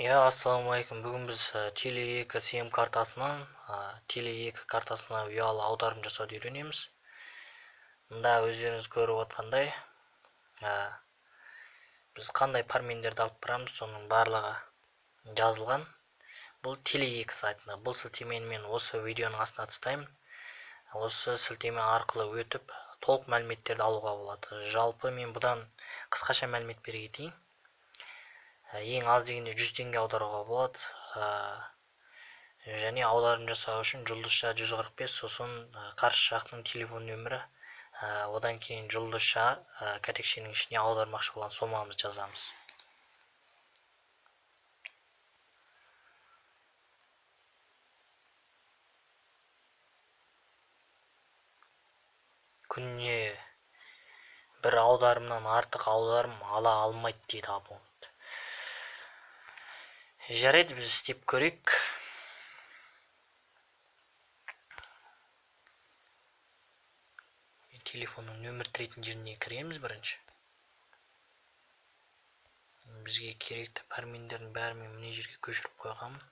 Ассалаумағалейкум. Бүгін біз Теле2 сим картасынан Теле2 картасына ұялы аударым жасауды үйренеміз. Мында өздеріңіз көріп отқандай, біз қандай пәрмендерді алып барамыз, соның барлығы жазылған. Бұл Теле2 сайтында. Бұл сілтемені мен осы видеоның астына тастаймын. Осы сілтеме арқылы өтіп, толық мәліметтерді алуға болады. Жалпы мен бұдан қысқаша мәлімет бере кетейін. Ең аз дегенде 100 теңге аударуға болады. Және аударым жасау үшін жұлдызша 145, сосын қарсы жақтың телефон нөмірі, одан кейін жұлдызша кәтекшенің ішіне аудармақшы болған сомамызды жазамыз. Күніне бір аударымнан артық аударым ала алмайды дейді абонент. Жарайды, біз істеп көрейік. Телефонның нөмір тіретін жеріне кіреміз бірінші. Бізге керекті пәрмендердің бәрін мен мына жерге көшіріп қойғанмын.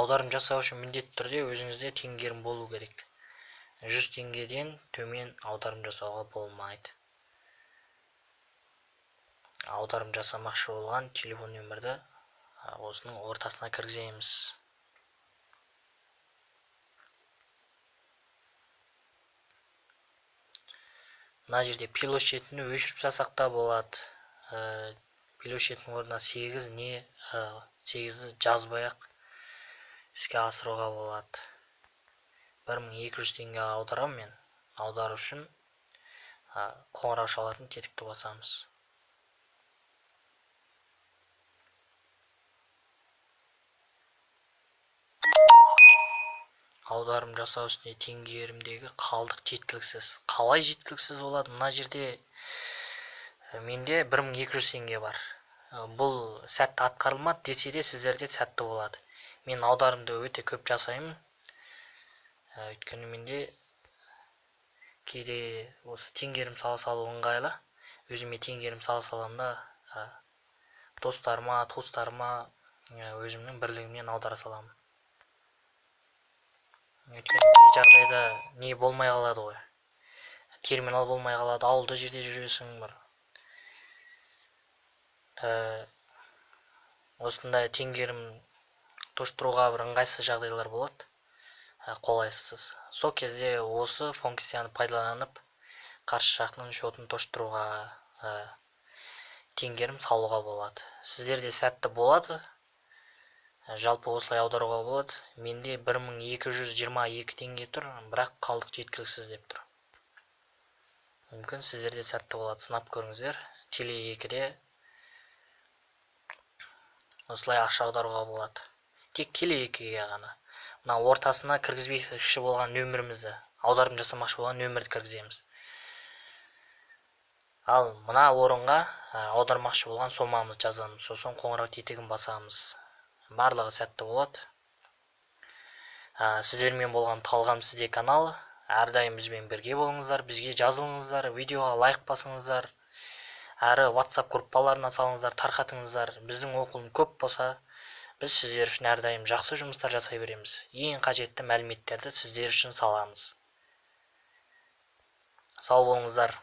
Аударым жасау үшін міндетті түрде өзіңізде теңгерім болу керек. 100 теңгеден төмен аударым жасауға болмайды. Аударым жасамақшы болған телефон нөмірді осының ортасына кіргіземіз. Мына жерде пилочетіні өшіріп жасақ та болады. Пилочеттің орнына 8-ді жазбай-ақ іске асыруға болады. 1200 теңге аударам мен. Аудару үшін қоңырау шалатын тетікті басамыз. Аударым жасау үстіне теңгерімдегі қалдық жеткіліксіз. Қалай жеткіліксіз болады? Мына жерде менде 1200 теңге бар. Бұл сәтті атқарылмады десе де сіздерде сәтті болады. Мен аударымды өте көп жасаймын. Өйткені менде кейде осы теңгерім салу ыңғайлы. Өзіме теңгерім саламын да достарыма, туыстарыма өзімнің бірлігімнен аудара саламын. Өйткені кей жағдайда не болмай қалады ғой. Терминал болмай қалады, ауылды жерде жүресің бір. Осындай теңгерім тоштыруға бір ыңғайсыз жағдайлар болады. Қолайсыз. Сол кезде осы функцияны пайдаланып, қарсы жақтың шотын тоштыруға, теңгерім салуға болады. Сіздерде сәтті болады. Жалпы осылай аударуға болады. Менде 1222 теңге тұр, бірақ қалдық жеткіліксіз деп тұр. Мүмкін сіздерде сәтті болады. Сынап көріңіздер. Теле2-де осылай ақша аударуға болады. Тек Теле2-ге ғана. Мына ортасына кіргізбекші болған нөмірімізді, аударым жасамақшы болған нөмірді кіргіземіз. Ал мына орынға аудармақшы болған сомамыз жазамыз. Сосын қоңырау тетігін басамыз. Барлығы сәтті болады. Сіздермен болған Талғам Сізде каналы. Әрдайым бізбен бірге болыңыздар, бізге жазылыңыздар, видеоға лайк басыңыздар. Әрі WhatsApp группаларына салыңыздар, тарқатыңыздар. Біздің оқылым көп болса, біз сіздер үшін әрдайым жақсы жұмыстар жасай береміз. Ең қажетті мәліметтерді сіздер үшін саламыз. Сау болыңыздар.